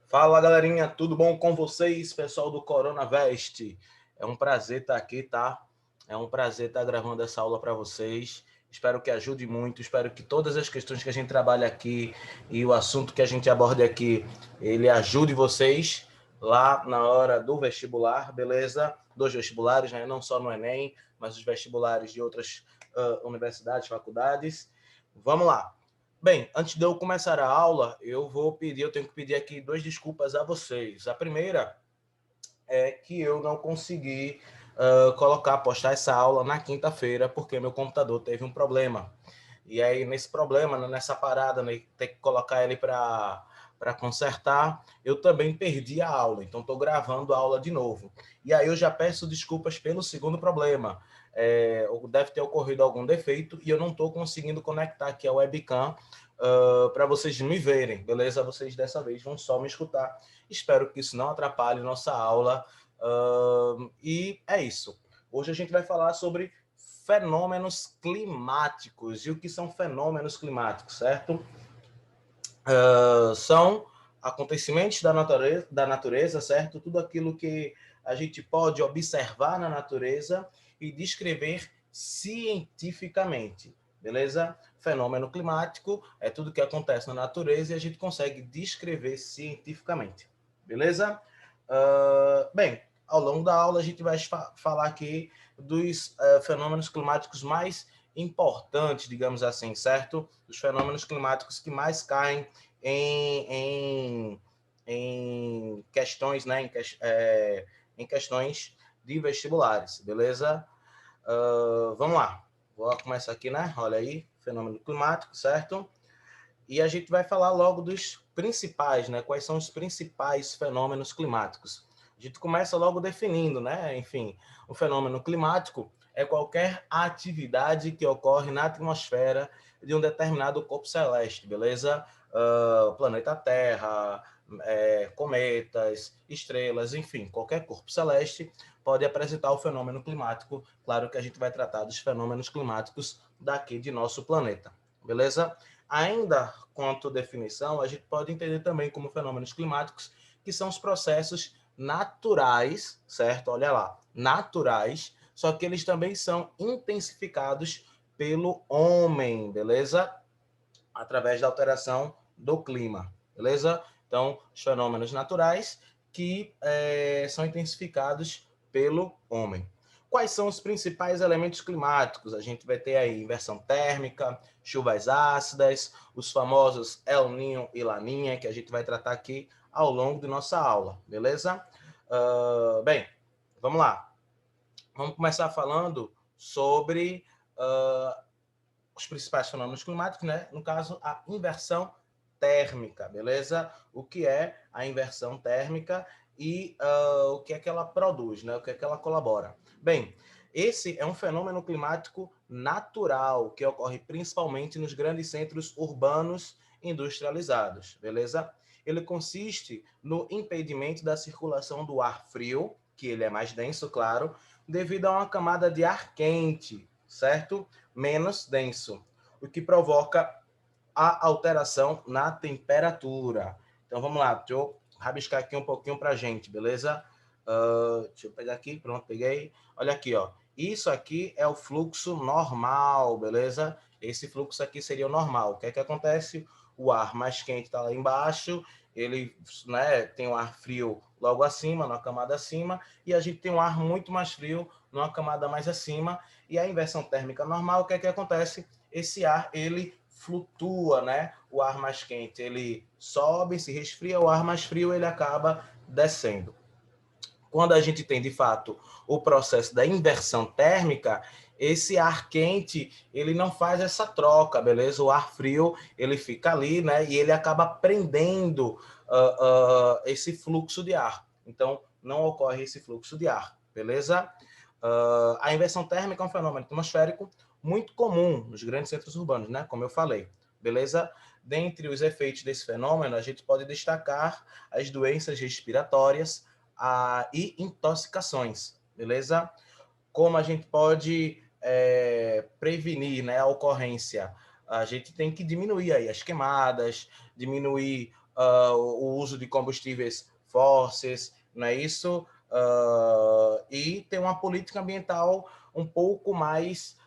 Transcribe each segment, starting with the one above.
Fala, galerinha, tudo bom com vocês, pessoal do Coronavest? É um prazer estar aqui, tá? É um prazer estar gravando essa aula para vocês. Espero que ajude muito, espero que todas as questões que a gente trabalha aqui e o assunto que a gente aborda aqui, ele ajude vocês lá na hora do vestibular, beleza? Dos vestibulares, né? Não só no Enem, mas os vestibulares de outras universidades, faculdades. Vamos lá. Bem, antes de eu começar a aula, eu tenho que pedir aqui duas desculpas a vocês. A primeira é que eu não consegui postar essa aula na quinta-feira, porque meu computador teve um problema. E aí, nesse problema, nessa parada, né, ter que colocar ele para consertar, eu também perdi a aula. Então, estou gravando a aula de novo. E aí, eu já peço desculpas pelo segundo problema. Deve ter ocorrido algum defeito e eu não estou conseguindo conectar aqui a webcam para vocês me verem, beleza? Vocês dessa vez vão só me escutar. Espero que isso não atrapalhe nossa aula. E é isso. Hoje a gente vai falar sobre fenômenos climáticos. E o que são fenômenos climáticos, certo? São acontecimentos da natureza, certo? Tudo aquilo que a gente pode observar na natureza e descrever cientificamente, beleza? Fenômeno climático é tudo que acontece na natureza e a gente consegue descrever cientificamente, beleza? Bem, ao longo da aula a gente vai falar aqui dos fenômenos climáticos mais importantes, digamos assim, certo? Os fenômenos climáticos que mais caem em questões, né? Em questões de vestibulares, beleza? Vamos lá. Vou começar aqui, né? Olha aí, fenômeno climático, certo? E a gente vai falar logo dos principais, né? Quais são os principais fenômenos climáticos? A gente começa logo definindo, né? Enfim, o fenômeno climático é qualquer atividade que ocorre na atmosfera de um determinado corpo celeste, beleza? Planeta Terra, cometas, estrelas, enfim, qualquer corpo celeste pode apresentar o fenômeno climático. Claro que a gente vai tratar dos fenômenos climáticos daqui de nosso planeta, beleza? Ainda quanto definição, a gente pode entender também como fenômenos climáticos, que são os processos naturais, certo? Olha lá, naturais, só que eles também são intensificados pelo homem, beleza? Através da alteração do clima, beleza? Então, os fenômenos naturais que são intensificados pelo homem. Quais são os principais elementos climáticos? A gente vai ter aí inversão térmica, chuvas ácidas, os famosos El Niño e Laninha, que a gente vai tratar aqui ao longo de nossa aula, beleza? Bem, vamos lá. Vamos começar falando sobre os principais fenômenos climáticos, né? No caso, a inversão térmica, beleza? O que é a inversão térmica e o que é que ela produz, né? O que é que ela colabora. Bem, esse é um fenômeno climático natural que ocorre principalmente nos grandes centros urbanos industrializados, beleza? Ele consiste no impedimento da circulação do ar frio, que ele é mais denso, claro, devido a uma camada de ar quente, certo? Menos denso, o que provoca a alteração na temperatura. Então vamos lá, deixa eu rabiscar aqui um pouquinho para a gente, beleza? Deixa eu pegar aqui, pronto, peguei. Olha aqui, ó. Isso aqui é o fluxo normal, beleza? Esse fluxo aqui seria o normal. O que é que acontece? O ar mais quente está lá embaixo, ele, né, tem um ar frio logo acima, na camada acima, e a gente tem um ar muito mais frio numa camada mais acima, e a inversão térmica normal, o que é que acontece? Esse ar, ele flutua, né? O ar mais quente, ele sobe, se resfria, o ar mais frio, ele acaba descendo. Quando a gente tem, de fato, o processo da inversão térmica, esse ar quente, ele não faz essa troca, beleza? O ar frio, ele fica ali, né? E ele acaba prendendo esse fluxo de ar. Então, não ocorre esse fluxo de ar, beleza? A inversão térmica é um fenômeno atmosférico muito comum nos grandes centros urbanos, né? Como eu falei, beleza? Dentre os efeitos desse fenômeno, a gente pode destacar as doenças respiratórias, e intoxicações, beleza? Como a gente pode prevenir, né, a ocorrência? A gente tem que diminuir aí as queimadas, diminuir o uso de combustíveis fósseis, não é isso? E tem uma política ambiental um pouco mais,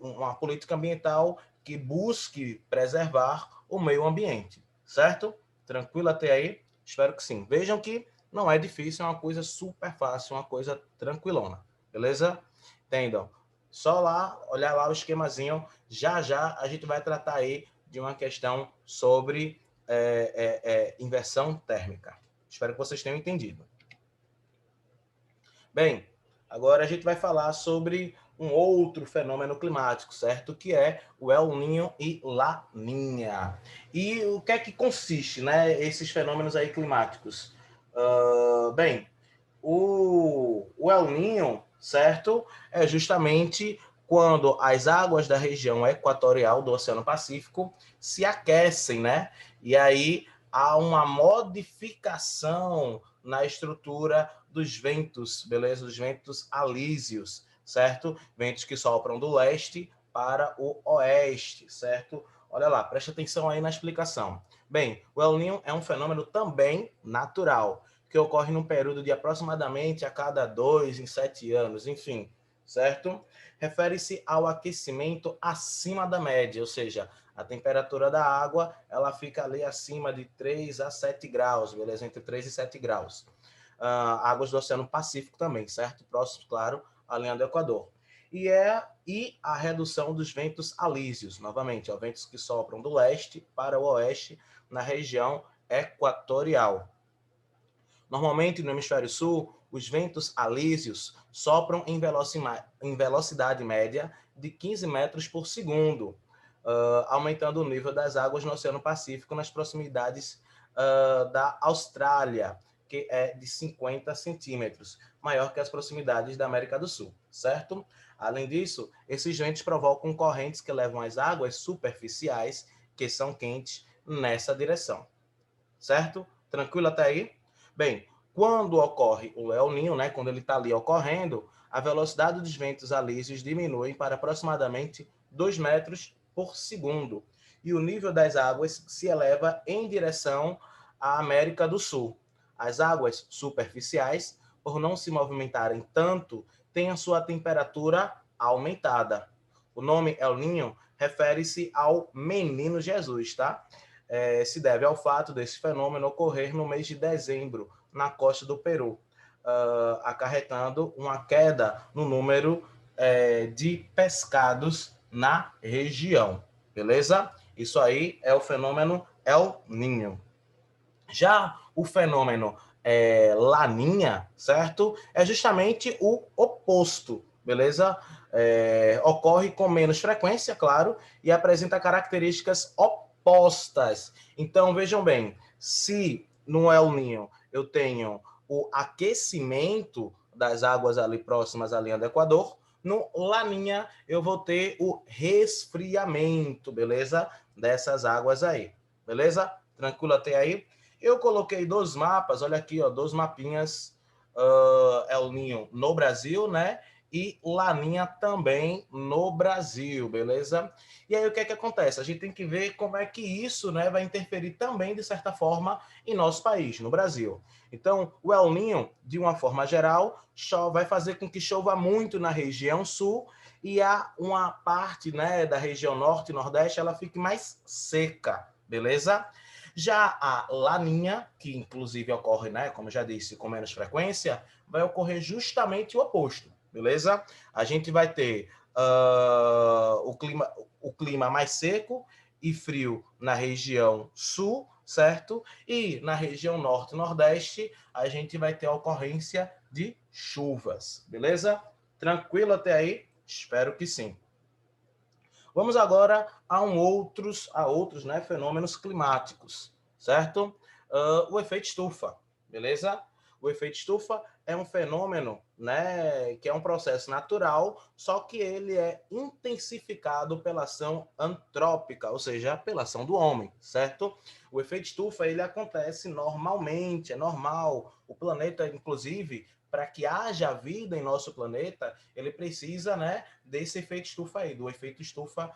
uma política ambiental que busque preservar o meio ambiente, certo? Tranquilo até aí? Espero que sim. Vejam que não é difícil, é uma coisa super fácil, uma coisa tranquilona, beleza? Entendam. Só lá, olhar lá o esquemazinho, já já a gente vai tratar aí de uma questão sobre inversão térmica. Espero que vocês tenham entendido. Bem, agora a gente vai falar sobre um outro fenômeno climático, certo? Que é o El Niño e Laninha. E o que é que consiste, né, esses fenômenos aí climáticos? Bem, o El Niño, certo? É justamente quando as águas da região equatorial do Oceano Pacífico se aquecem, né? E aí há uma modificação na estrutura dos ventos, beleza? Os ventos alísios, certo? Ventos que sopram do leste para o oeste, certo? Olha lá, preste atenção aí na explicação. Bem, o El Niño é um fenômeno também natural, que ocorre num período de aproximadamente a cada 2 em 7 anos, enfim, certo? Refere-se ao aquecimento acima da média, ou seja, a temperatura da água ela fica ali acima de 3 a 7 graus, beleza? Entre 3 e 7 graus. Águas do Oceano Pacífico também, certo? Próximo, claro, à linha do Equador. E a redução dos ventos alísios, novamente, ó, ventos que sopram do leste para o oeste na região equatorial. Normalmente, no hemisfério sul, os ventos alísios sopram em velocidade média de 15 metros por segundo, aumentando o nível das águas no Oceano Pacífico nas proximidades da Austrália, que é de 50 centímetros, maior que as proximidades da América do Sul, certo? Além disso, esses ventos provocam correntes que levam as águas superficiais, que são quentes, nessa direção, certo? Tranquilo até aí? Bem, quando ocorre o El Niño, né, quando ele está ali ocorrendo, a velocidade dos ventos alísios diminui para aproximadamente 2 metros por segundo e o nível das águas se eleva em direção à América do Sul. As águas superficiais, por não se movimentarem tanto, têm a sua temperatura aumentada. O nome El Niño refere-se ao menino Jesus, tá? Se deve ao fato desse fenômeno ocorrer no mês de dezembro, na costa do Peru, acarretando uma queda no número de pescados na região. Beleza? Isso aí é o fenômeno El Niño. Já o fenômeno Laninha, certo? É justamente o oposto, beleza? Ocorre com menos frequência, claro, e apresenta características opostas. Então, vejam bem, se no El Niño eu tenho o aquecimento das águas ali próximas à linha do Equador, no Laninha eu vou ter o resfriamento, beleza? Dessas águas aí, beleza? Tranquilo até aí? Eu coloquei 2 mapas, olha aqui, ó, 2 mapinhas, El Niño no Brasil, né? E Laninha também no Brasil, beleza? E aí o que é que acontece? A gente tem que ver como é que isso, né, vai interferir também, de certa forma, em nosso país, no Brasil. Então, o El Niño, de uma forma geral, vai fazer com que chova muito na região sul e há uma parte, né, da região norte e nordeste, ela fique mais seca, beleza? Já a laninha, que inclusive ocorre, né, como eu já disse, com menos frequência, vai ocorrer justamente o oposto, beleza? A gente vai ter o clima mais seco e frio na região sul, certo? E na região norte e nordeste, a gente vai ter a ocorrência de chuvas, beleza? Tranquilo até aí? Espero que sim. Vamos agora a outros né, fenômenos climáticos, certo? O efeito estufa, beleza? O efeito estufa é um fenômeno, né, que é um processo natural, só que ele é intensificado pela ação antrópica, ou seja, pela ação do homem, certo? O efeito estufa ele acontece normalmente, é normal. O planeta, inclusive, para que haja vida em nosso planeta, ele precisa, né, desse efeito estufa aí, do efeito estufa,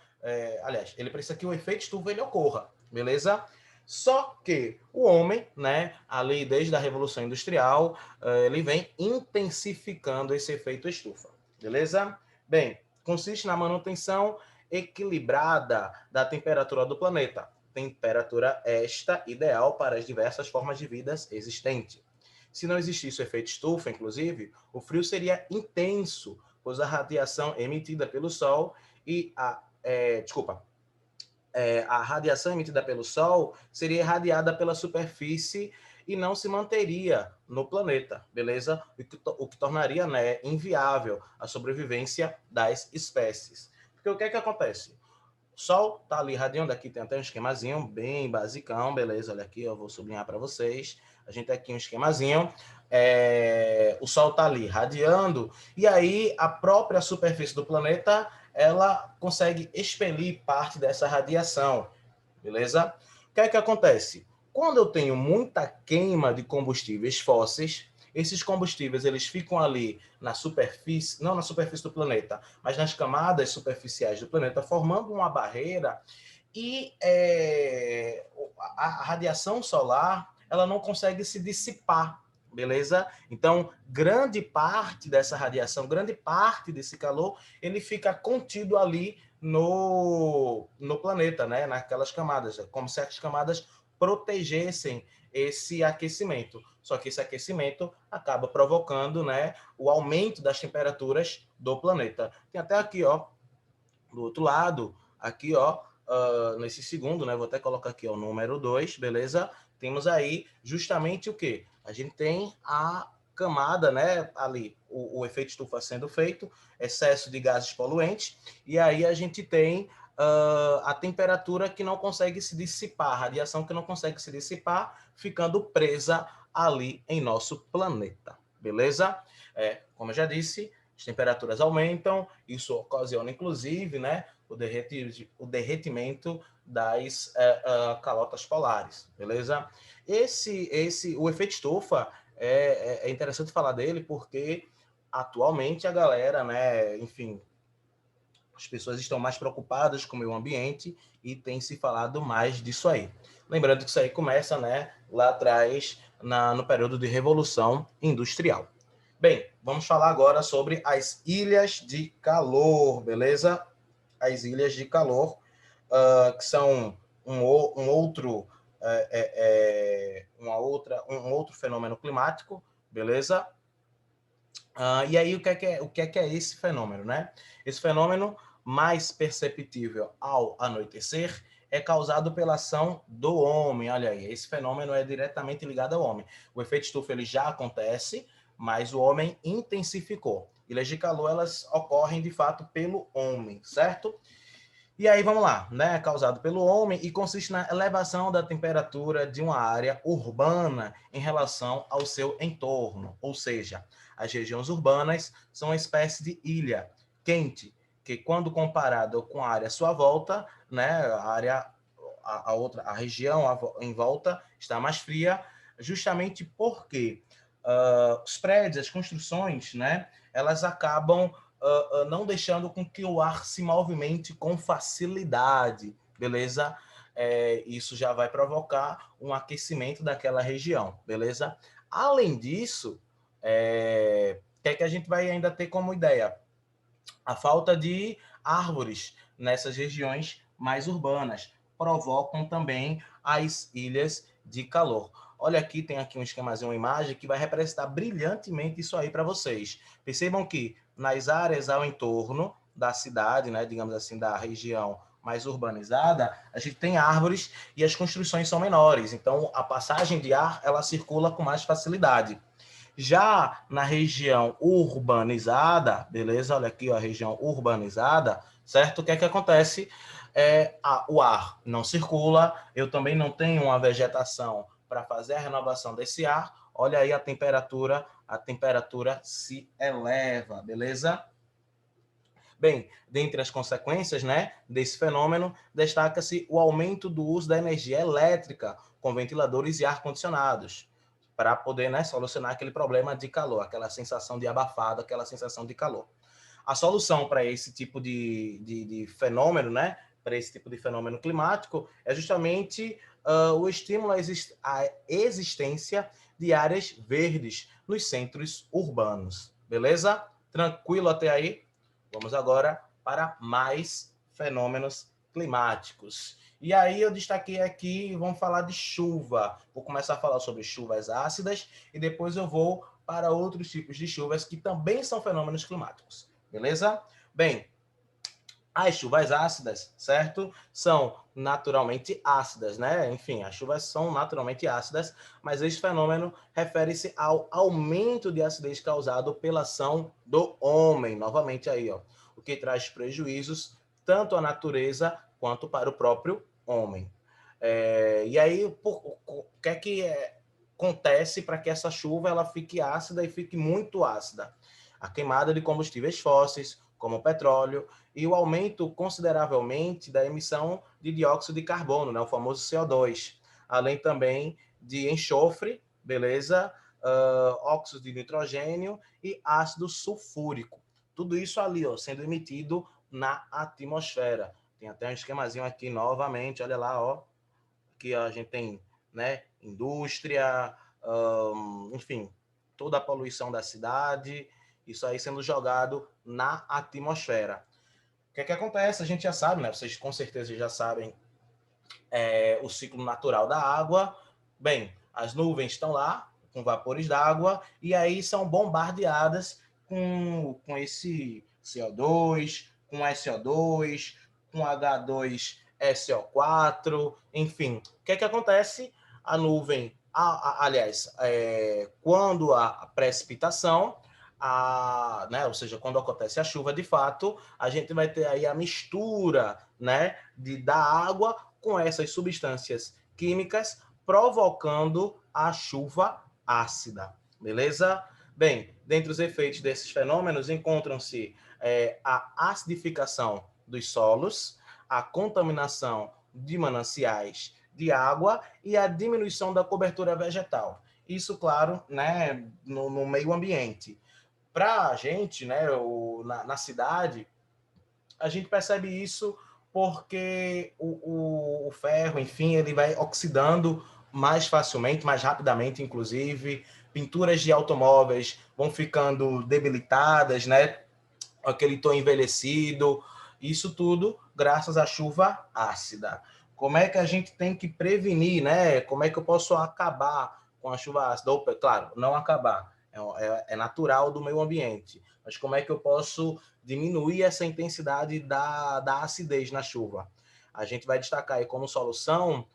aliás, ele precisa que o efeito estufa ele ocorra, beleza? Só que o homem, né, ali desde a Revolução Industrial, ele vem intensificando esse efeito estufa, beleza? Bem, consiste na manutenção equilibrada da temperatura do planeta. Temperatura esta ideal para as diversas formas de vida existentes. Se não existisse o efeito estufa, inclusive, o frio seria intenso, pois a radiação emitida pelo Sol e a radiação emitida pelo Sol seria irradiada pela superfície e não se manteria no planeta, beleza? O que tornaria, né, inviável a sobrevivência das espécies. Porque o que é que acontece? O Sol tá ali irradiando, aqui tem até um esquemazinho bem basicão, beleza? Olha aqui, eu vou sublinhar para vocês. A gente tem aqui um esquemazinho. O Sol tá ali irradiando, e aí a própria superfície do planeta ela consegue expelir parte dessa radiação, beleza? O que é que acontece? Quando eu tenho muita queima de combustíveis fósseis, esses combustíveis eles ficam ali na superfície, não na superfície do planeta, mas nas camadas superficiais do planeta, formando uma barreira, e a radiação solar ela não consegue se dissipar, beleza? Então, grande parte dessa radiação, grande parte desse calor, ele fica contido ali no planeta, né? Naquelas camadas, como se as camadas protegessem esse aquecimento. Só que esse aquecimento acaba provocando, né, o aumento das temperaturas do planeta. Tem até aqui, ó, do outro lado, aqui, ó, nesse segundo, né, vou até colocar aqui, ó, o número 2, beleza? Temos aí justamente o quê? A gente tem a camada, né, ali, o efeito estufa sendo feito, excesso de gases poluentes, e aí a gente tem a temperatura que não consegue se dissipar, a radiação que não consegue se dissipar, ficando presa ali em nosso planeta, beleza? Como eu já disse, as temperaturas aumentam, isso ocasiona, inclusive, né, o derretimento das calotas polares, beleza? O efeito estufa é interessante falar dele porque atualmente a galera, né, enfim, as pessoas estão mais preocupadas com o meio ambiente e tem se falado mais disso aí. Lembrando que isso aí começa, né, lá atrás, no período de Revolução Industrial. Bem, vamos falar agora sobre as ilhas de calor, beleza? As ilhas de calor, que são um outro um outro fenômeno climático, beleza? E aí o que é esse fenômeno, né? Esse fenômeno mais perceptível ao anoitecer é causado pela ação do homem. Olha aí, esse fenômeno é diretamente ligado ao homem. O efeito estufa ele já acontece, mas o homem intensificou. Ilhas de calor elas ocorrem de fato pelo homem, certo? E aí vamos lá, né? Causado pelo homem e consiste na elevação da temperatura de uma área urbana em relação ao seu entorno, ou seja, as regiões urbanas são uma espécie de ilha quente, que quando comparado com a área à sua volta, né, a região em volta está mais fria, justamente porque os prédios, as construções, né, elas acabam não deixando com que o ar se movimente com facilidade, beleza? Isso já vai provocar um aquecimento daquela região, beleza? Além disso, o que é que a gente vai ainda ter como ideia? A falta de árvores nessas regiões mais urbanas provocam também as ilhas de calor. Olha aqui, tem aqui um esquemazinho, uma imagem que vai representar brilhantemente isso aí para vocês. Percebam que nas áreas ao entorno da cidade, né, digamos assim, da região mais urbanizada, a gente tem árvores e as construções são menores. Então, a passagem de ar, ela circula com mais facilidade. Já na região urbanizada, beleza? Olha aqui, ó, a região urbanizada, certo? O que é que acontece? O ar não circula, eu também não tenho uma vegetação para fazer a renovação desse ar. Olha aí a temperatura se eleva, beleza? Bem, dentre as consequências, né, desse fenômeno, destaca-se o aumento do uso da energia elétrica com ventiladores e ar-condicionados, para poder, né, solucionar aquele problema de calor, aquela sensação de abafado, aquela sensação de calor. A solução para esse tipo de fenômeno, né, para esse tipo de fenômeno climático, é justamente o estímulo à existência de áreas verdes nos centros urbanos. Beleza? Tranquilo até aí? Vamos agora para mais fenômenos climáticos. E aí eu destaquei aqui, vamos falar de chuva. Vou começar a falar sobre chuvas ácidas e depois eu vou para outros tipos de chuvas que também são fenômenos climáticos. Beleza? Bem, as chuvas ácidas, certo? São naturalmente ácidas, né? Enfim, as chuvas são naturalmente ácidas, mas esse fenômeno refere-se ao aumento de acidez causado pela ação do homem. Novamente aí, ó, o que traz prejuízos tanto à natureza quanto para o próprio homem. E aí, o que é que acontece para que essa chuva ela fique ácida e fique muito ácida? A queimada de combustíveis fósseis, como o petróleo, e o aumento consideravelmente da emissão de dióxido de carbono, né, o famoso CO2, além também de enxofre, beleza? Óxido de nitrogênio e ácido sulfúrico. Tudo isso ali, ó, sendo emitido na atmosfera. Tem até um esquemazinho aqui novamente, olha lá, ó, que a gente tem, né, indústria, enfim, toda a poluição da cidade, isso aí sendo jogado na atmosfera. O que é que acontece? A gente já sabe, né? Vocês com certeza já sabem o ciclo natural da água. Bem, as nuvens estão lá com vapores d'água e aí são bombardeadas com esse CO2, com SO2, com H2SO4, enfim. O que é que acontece? A nuvem, aliás, quando há precipitação, né, ou seja, quando acontece a chuva de fato, a gente vai ter aí a mistura, né, da água com essas substâncias químicas, provocando a chuva ácida, beleza? Bem, dentre os efeitos desses fenômenos encontram-se a acidificação dos solos, a contaminação de mananciais de água e a diminuição da cobertura vegetal. Isso, claro, né, no meio ambiente. Para a gente, né, na cidade, a gente percebe isso porque o ferro, enfim, ele vai oxidando mais facilmente, mais rapidamente, inclusive. Pinturas de automóveis vão ficando debilitadas, né? Aquele tom envelhecido. Isso tudo graças à chuva ácida. Como é que a gente tem que prevenir, né? Como é que eu posso acabar com a chuva ácida? Opa, claro, não acabar. É natural do meio ambiente. Mas como é que eu posso diminuir essa intensidade da acidez na chuva? A gente vai destacar aí como solução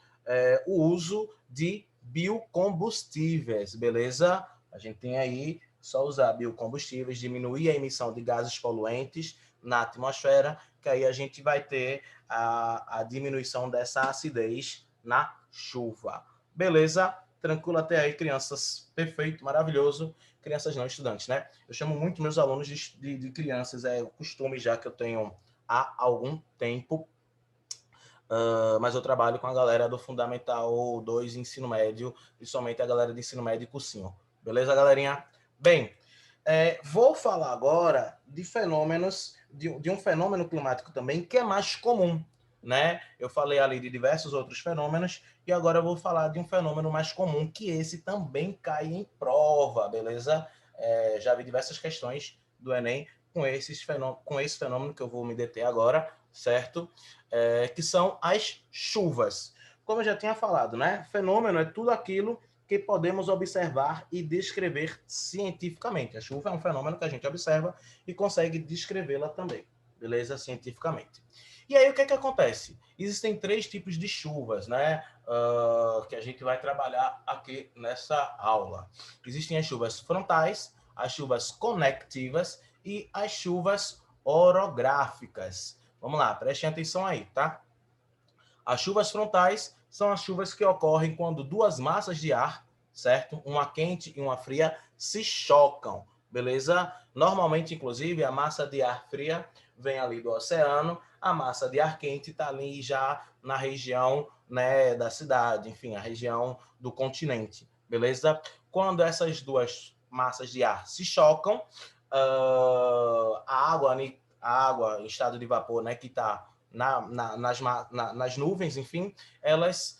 o uso de biocombustíveis, beleza? A gente tem aí só usar biocombustíveis, diminuir a emissão de gases poluentes na atmosfera, que aí a gente vai ter a diminuição dessa acidez na chuva. Beleza? Tranquilo até aí, crianças. Perfeito, maravilhoso. Crianças não, estudantes, né? Eu chamo muito meus alunos de crianças, é o costume já que eu tenho há algum tempo, mas eu trabalho com a galera do Fundamental 2 Ensino Médio, principalmente a galera de Ensino Médio e Cursinho. Beleza, galerinha? Bem, vou falar agora de fenômenos, de um fenômeno climático também que é mais comum, né? Eu falei ali de diversos outros fenômenos e agora eu vou falar de um fenômeno mais comum que esse também cai em prova, beleza? Já vi diversas questões do Enem com esse fenômeno que eu vou me deter agora, certo? Que são as chuvas. Como eu já tinha falado, né? Fenômeno é tudo aquilo que podemos observar e descrever cientificamente. A chuva é um fenômeno que a gente observa e consegue descrevê-la também, beleza? Cientificamente. E aí, o que é que acontece? Existem 3 tipos de chuvas, né? Que a gente vai trabalhar aqui nessa aula. Existem as chuvas frontais, as chuvas conectivas e as chuvas orográficas. Vamos lá, prestem atenção aí, tá? As chuvas frontais são as chuvas que ocorrem quando duas massas de ar, certo? Uma quente e uma fria, se chocam, beleza? Normalmente, inclusive, a massa de ar fria vem ali do oceano, a massa de ar quente está ali já na região, né, da cidade, enfim, a região do continente, beleza? Quando essas duas massas de ar se chocam, a água em estado de vapor, né, que está nas nuvens, enfim, elas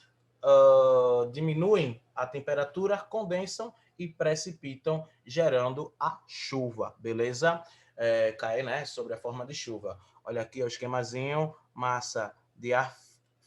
diminuem a temperatura, condensam e precipitam, gerando a chuva, beleza? Cai, né, sobre a forma de chuva. Olha aqui o esquemazinho, massa de ar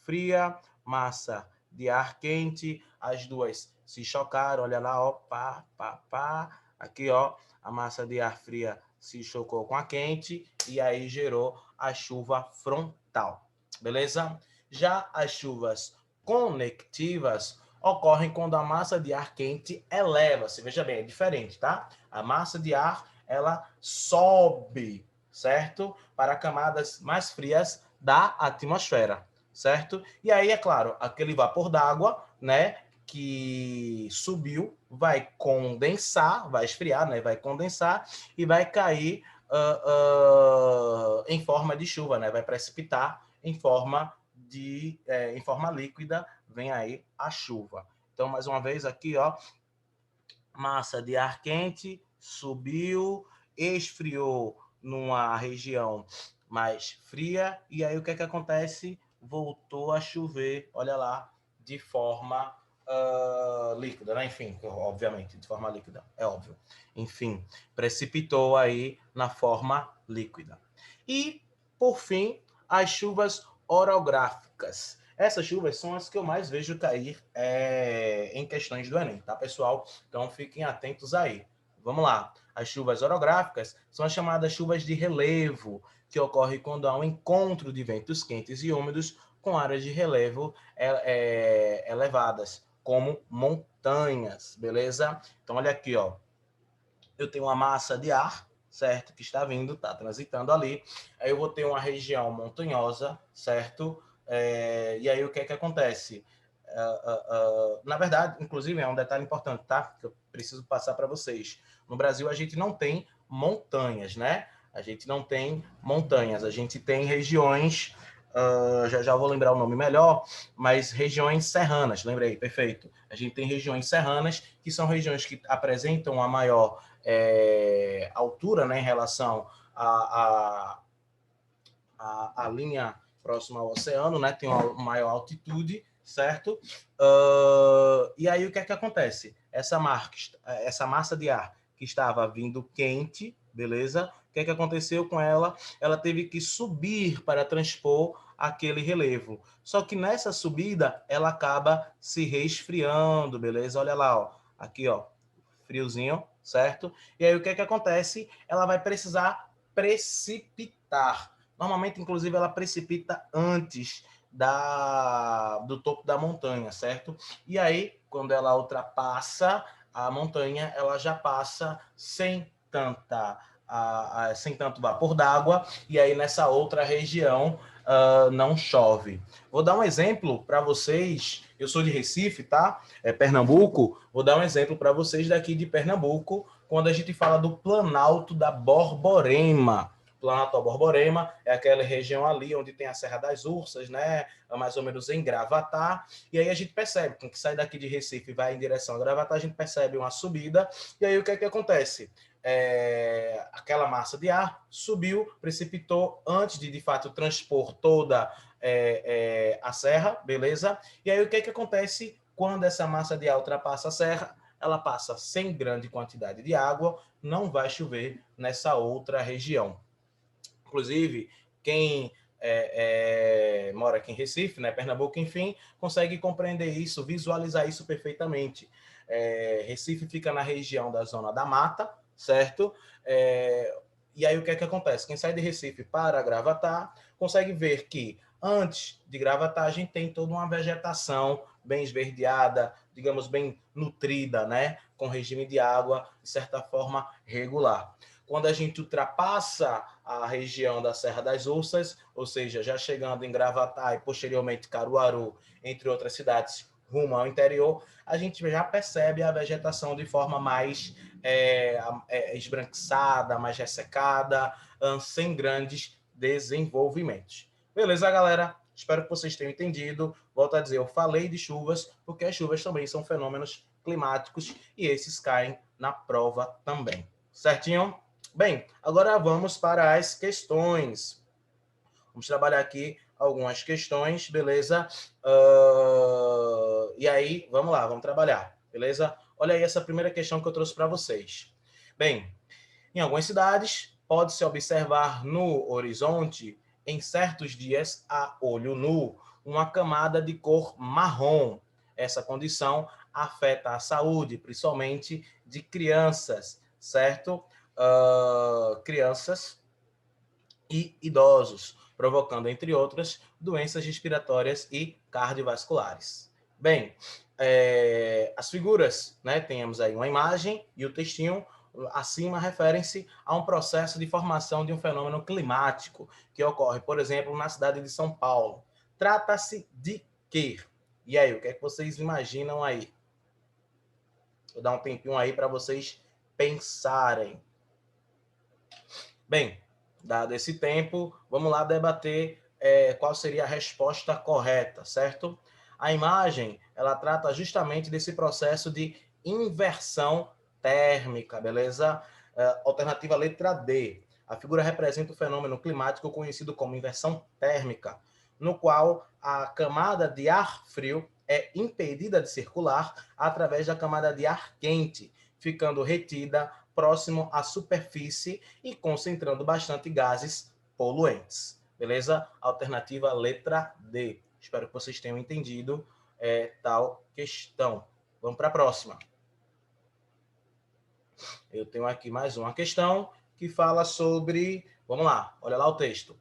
fria, massa de ar quente, as duas se chocaram, olha lá, ó, pá, pá, pá. Aqui, ó, a massa de ar fria se chocou com a quente e aí gerou a chuva frontal, beleza? Já as chuvas conectivas ocorrem quando a massa de ar quente eleva-se. Veja bem, é diferente, tá? A massa de ar, ela sobe, certo? Para camadas mais frias da atmosfera, certo? E aí, é claro, aquele vapor d'água, né, que subiu, vai condensar, vai esfriar, né, vai condensar e vai cair em forma de chuva, né, vai precipitar em forma líquida, vem aí a chuva. Então, mais uma vez aqui, ó, massa de ar quente subiu, esfriou numa região mais fria, e aí o que é que acontece? Voltou a chover, olha lá, de forma líquida, né? Enfim, obviamente, de forma líquida, é óbvio. Enfim, precipitou aí na forma líquida. E, por fim, as chuvas orográficas. Essas chuvas são as que eu mais vejo cair em questões do Enem, tá, pessoal? Então, fiquem atentos aí. Vamos lá. As chuvas orográficas são as chamadas chuvas de relevo, que ocorrem quando há um encontro de ventos quentes e úmidos com áreas de relevo elevadas, como montanhas, beleza? Então, olha aqui, ó. Eu tenho uma massa de ar, certo? Que está vindo, está transitando ali. Aí eu vou ter uma região montanhosa, certo? E aí o que é que acontece? Na verdade, inclusive, é um detalhe importante, tá? Que eu preciso passar para vocês. No Brasil, a gente não tem montanhas, né? A gente não tem montanhas, a gente tem regiões, já vou lembrar o nome melhor, mas regiões serranas, lembrei, perfeito. A gente tem regiões serranas, que são regiões que apresentam a maior altura, né, em relação à linha próxima ao oceano, né, tem uma maior altitude, certo? E aí o que é que acontece? Essa massa de ar que estava vindo quente, beleza? O que é que aconteceu com ela? Ela teve que subir para transpor aquele relevo. Só que nessa subida, ela acaba se resfriando, beleza? Olha lá, ó. Aqui, ó, friozinho, certo? E aí o que é que acontece? Ela vai precisar precipitar. Normalmente, inclusive, ela precipita antes do topo da montanha, certo? E aí, quando ela ultrapassa a montanha, ela já passa sem tanto vapor d'água, e aí nessa outra região não chove. Vou dar um exemplo para vocês. Eu sou de Recife, tá? Pernambuco. Vou dar um exemplo para vocês daqui de Pernambuco, quando a gente fala do Planalto da Borborema. Planalto da Borborema é aquela região ali onde tem a Serra das Ursas, né? Mais ou menos em Gravatá. E aí a gente percebe, com que sai daqui de Recife e vai em direção a Gravatá, a gente percebe uma subida. E aí o que é que acontece? Aquela massa de ar subiu, precipitou antes de fato transpor toda a serra, beleza? E aí o que é que acontece quando essa massa de ar ultrapassa a serra? Ela passa sem grande quantidade de água, não vai chover nessa outra região. Inclusive, quem mora aqui em Recife, né, Pernambuco, enfim, consegue compreender isso, visualizar isso perfeitamente. Recife fica na região da Zona da Mata, certo? E aí o que é que acontece? Quem sai de Recife para Gravatá consegue ver que antes de Gravatá a gente tem toda uma vegetação bem esverdeada, digamos, bem nutrida, né? Com regime de água, de certa forma, regular. Quando a gente ultrapassa a região da Serra das Ursas, ou seja, já chegando em Gravatá e posteriormente Caruaru, entre outras cidades, rumo ao interior, a gente já percebe a vegetação de forma mais esbranquiçada, mais ressecada, sem grandes desenvolvimentos. Beleza, galera? Espero que vocês tenham entendido. Volto a dizer, eu falei de chuvas, porque as chuvas também são fenômenos climáticos e esses caem na prova também. Certinho? Bem, agora vamos para as questões. Vamos trabalhar aqui algumas questões, beleza? E aí, vamos lá, vamos trabalhar, beleza? Olha aí essa primeira questão que eu trouxe para vocês. Bem, em algumas cidades, pode-se observar no horizonte, em certos dias, a olho nu, uma camada de cor marrom. Essa condição afeta a saúde, principalmente de crianças, certo? Crianças e idosos, provocando, entre outras, doenças respiratórias e cardiovasculares. Bem, as figuras, né, temos aí uma imagem e o textinho acima referem-se a um processo de formação de um fenômeno climático que ocorre, por exemplo, na cidade de São Paulo. Trata-se de quê? E aí, o que é que vocês imaginam aí? Vou dar um tempinho aí para vocês pensarem. Bem, dado esse tempo, vamos lá debater qual seria a resposta correta, certo? A imagem, ela trata justamente desse processo de inversão térmica, beleza? Alternativa letra D. A figura representa o fenômeno climático conhecido como inversão térmica, no qual a camada de ar frio é impedida de circular através da camada de ar quente, ficando retida próximo à superfície e concentrando bastante gases poluentes. Beleza? Alternativa letra D. Espero que vocês tenham entendido tal questão. Vamos para a próxima. Eu tenho aqui mais uma questão que fala sobre... Vamos lá, olha lá o texto.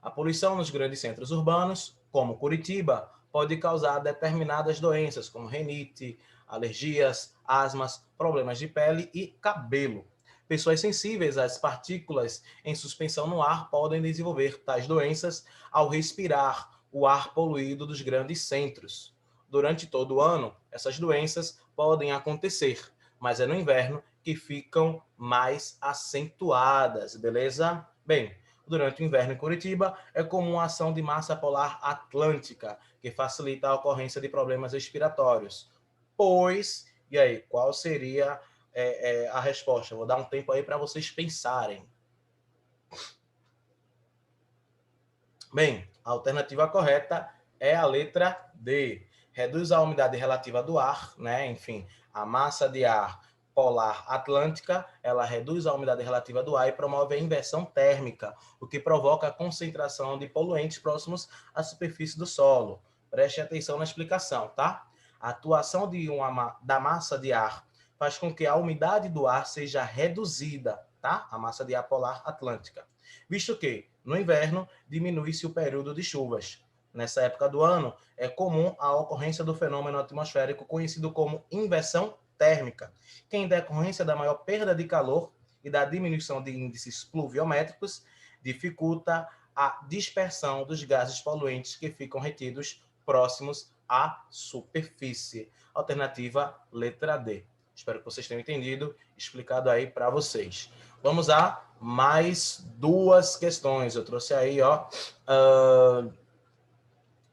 A poluição nos grandes centros urbanos, como Curitiba, pode causar determinadas doenças, como rinite, alergias, asmas, problemas de pele e cabelo. Pessoas sensíveis às partículas em suspensão no ar podem desenvolver tais doenças ao respirar o ar poluído dos grandes centros. Durante todo o ano, essas doenças podem acontecer, mas é no inverno que ficam mais acentuadas, beleza? Bem, durante o inverno em Curitiba, é comum a ação de massa polar atlântica, que facilita a ocorrência de problemas respiratórios. Pois, e aí, qual seria a resposta? Vou dar um tempo aí para vocês pensarem. Bem, a alternativa correta é a letra D. Reduz a umidade relativa do ar, né? Enfim, a massa de ar polar atlântica, ela reduz a umidade relativa do ar e promove a inversão térmica, o que provoca a concentração de poluentes próximos à superfície do solo. Preste atenção na explicação, tá? A atuação da massa de ar faz com que a umidade do ar seja reduzida, tá? A massa de ar polar atlântica. Visto que, no inverno, diminui-se o período de chuvas. Nessa época do ano, é comum a ocorrência do fenômeno atmosférico conhecido como inversão térmica, que em decorrência da maior perda de calor e da diminuição de índices pluviométricos, dificulta a dispersão dos gases poluentes que ficam retidos próximos à superfície. Alternativa letra D. Espero que vocês tenham entendido, explicado aí para vocês. Vamos a mais duas questões. Eu trouxe aí, ó,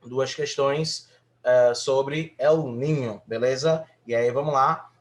duas questões sobre El Niño, beleza? E aí vamos lá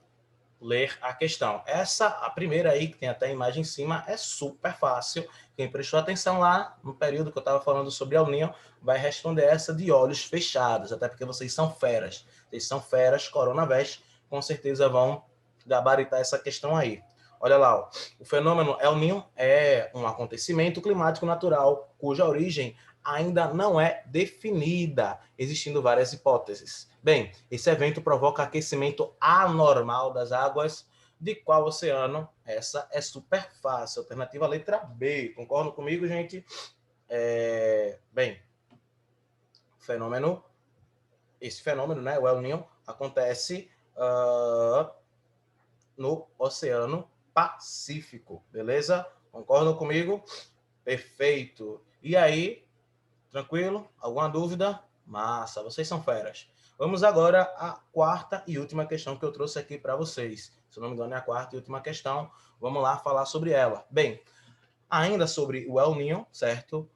ler a questão. Essa, a primeira aí, que tem até a imagem em cima, é super fácil. Quem prestou atenção lá no período que eu estava falando sobre El Niño vai responder essa de olhos fechados, até porque vocês são feras. Vocês são feras, Coronavest, com certeza vão gabaritar essa questão aí. Olha lá, ó. O fenômeno El Niño é um acontecimento climático natural cuja origem ainda não é definida, existindo várias hipóteses. Bem, esse evento provoca aquecimento anormal das águas de qual oceano? Essa é super fácil. Alternativa letra B. Concordam comigo, gente? Bem, esse fenômeno, né, o El Niño, acontece no Oceano Pacífico, beleza? Concordam comigo? Perfeito. E aí, tranquilo? Alguma dúvida? Massa, vocês são feras. Vamos agora à quarta e última questão que eu trouxe aqui para vocês. Se não me engano, é a quarta e última questão. Vamos lá falar sobre ela. Bem, ainda sobre o El Niño, certo?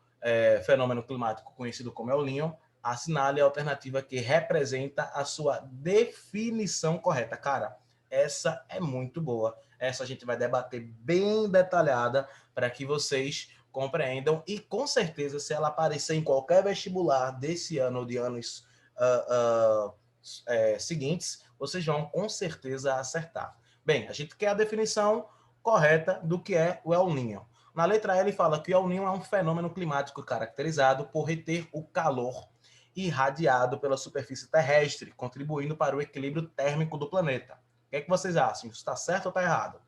Fenômeno climático conhecido como El Niño, assinale a alternativa que representa a sua definição correta. Cara, essa é muito boa. Essa a gente vai debater bem detalhada para que vocês compreendam. E com certeza, se ela aparecer em qualquer vestibular desse ano ou de anos seguintes, vocês vão com certeza acertar. Bem, a gente quer a definição correta do que é o El Niño. Na letra E, ele fala que o El Niño é um fenômeno climático caracterizado por reter o calor irradiado pela superfície terrestre, contribuindo para o equilíbrio térmico do planeta. O que é que vocês acham? Isso está certo ou está errado?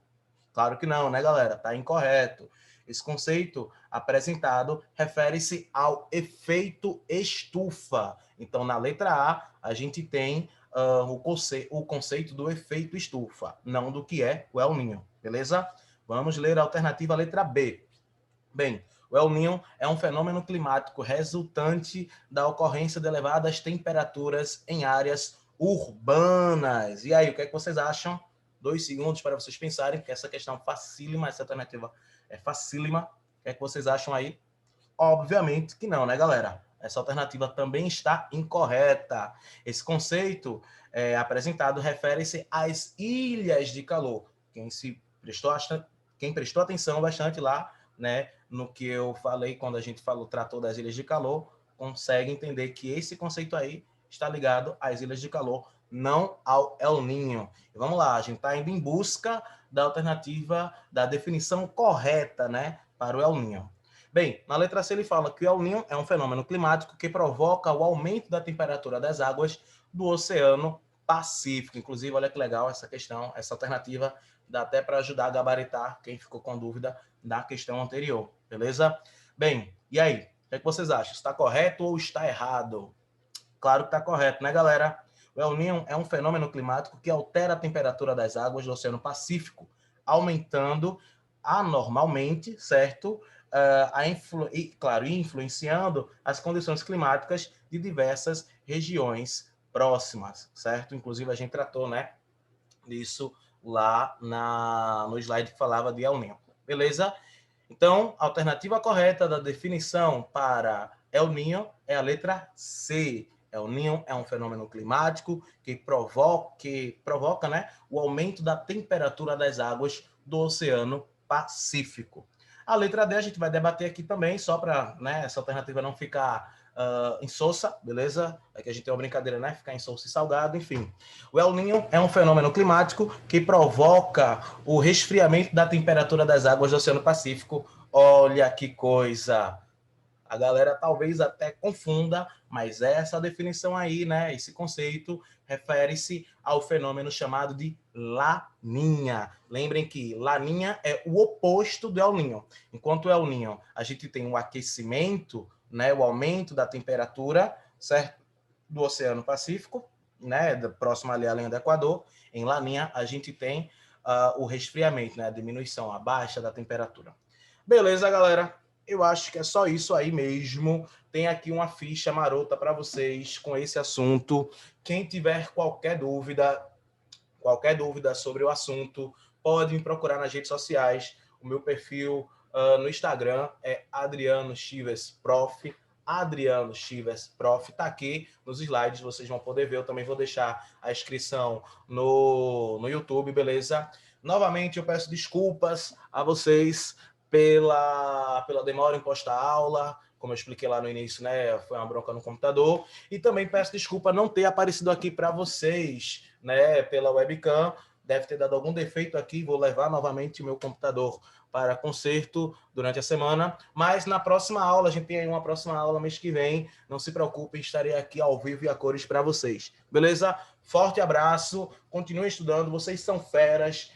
Claro que não, né, galera? Está incorreto. Esse conceito apresentado refere-se ao efeito estufa. Então, na letra A, a gente tem o conceito do efeito estufa, não do que é o El Niño, beleza? Vamos ler a alternativa letra B. Bem, o El Niño é um fenômeno climático resultante da ocorrência de elevadas temperaturas em áreas urbanas. E aí, o que é que vocês acham? 2 segundos para vocês pensarem, porque essa questão é facílima, essa alternativa é facílima. O que é que vocês acham aí? Obviamente que não, né, galera? Essa alternativa também está incorreta. Esse conceito apresentado refere-se às ilhas de calor. Quem prestou atenção bastante lá, né, no que eu falei quando a gente tratou das ilhas de calor, consegue entender que esse conceito aí está ligado às ilhas de calor, não ao El Niño. E vamos lá, a gente está indo em busca da alternativa, da definição correta, né, para o El Niño. Bem, na letra C ele fala que o El Niño é um fenômeno climático que provoca o aumento da temperatura das águas do Oceano Pacífico. Inclusive, olha que legal essa questão, essa alternativa dá até para ajudar a gabaritar quem ficou com dúvida da questão anterior, beleza? Bem, e aí? O que é que vocês acham? Está correto ou está errado? Claro que está correto, né, galera? O El Niño é um fenômeno climático que altera a temperatura das águas do Oceano Pacífico, aumentando anormalmente, certo? Influenciando as condições climáticas de diversas regiões próximas, certo? Inclusive, a gente tratou, né, disso lá no slide que falava de El Niño. Beleza? Então, a alternativa correta da definição para El Niño é a letra C. El Niño é um fenômeno climático que provoca, né, o aumento da temperatura das águas do Oceano Pacífico. A letra D a gente vai debater aqui também, só para, né, essa alternativa não ficar insossa, beleza? É que a gente tem uma brincadeira, né? Ficar insossa e salgado, enfim. O El Niño é um fenômeno climático que provoca o resfriamento da temperatura das águas do Oceano Pacífico. Olha que coisa! A galera talvez até confunda, mas essa definição aí, né? Esse conceito refere-se ao fenômeno chamado de Laninha. Lembrem que Laninha é o oposto do El Niño. Enquanto o El Niño a gente tem o aquecimento, né? O aumento da temperatura, certo? Do Oceano Pacífico, né? Próximo ali à linha do Equador. Em Laninha a gente tem o resfriamento, né? A diminuição, a baixa da temperatura. Beleza, galera? Eu acho que é só isso aí mesmo. Tem aqui uma ficha marota para vocês com esse assunto. Quem tiver qualquer dúvida sobre o assunto, pode me procurar nas redes sociais. O meu perfil no Instagram é Adriano Chives Prof. Adriano Chives Prof. Está aqui nos slides, vocês vão poder ver. Eu também vou deixar a inscrição no YouTube, beleza? Novamente, eu peço desculpas a vocês pela demora em postar a aula, como eu expliquei lá no início, né? Foi uma bronca no computador. E também peço desculpa não ter aparecido aqui para vocês, né? Pela webcam. Deve ter dado algum defeito aqui. Vou levar novamente o meu computador para conserto durante a semana. Mas na próxima aula, a gente tem aí uma próxima aula mês que vem. Não se preocupem, estarei aqui ao vivo e a cores para vocês. Beleza? Forte abraço. Continuem estudando. Vocês são feras.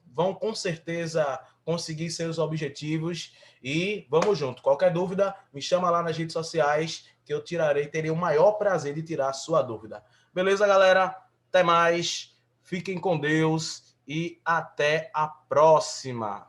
Vão com certeza conseguir seus objetivos e vamos junto. Qualquer dúvida, me chama lá nas redes sociais que eu terei o maior prazer de tirar a sua dúvida. Beleza, galera? Até mais, fiquem com Deus e até a próxima.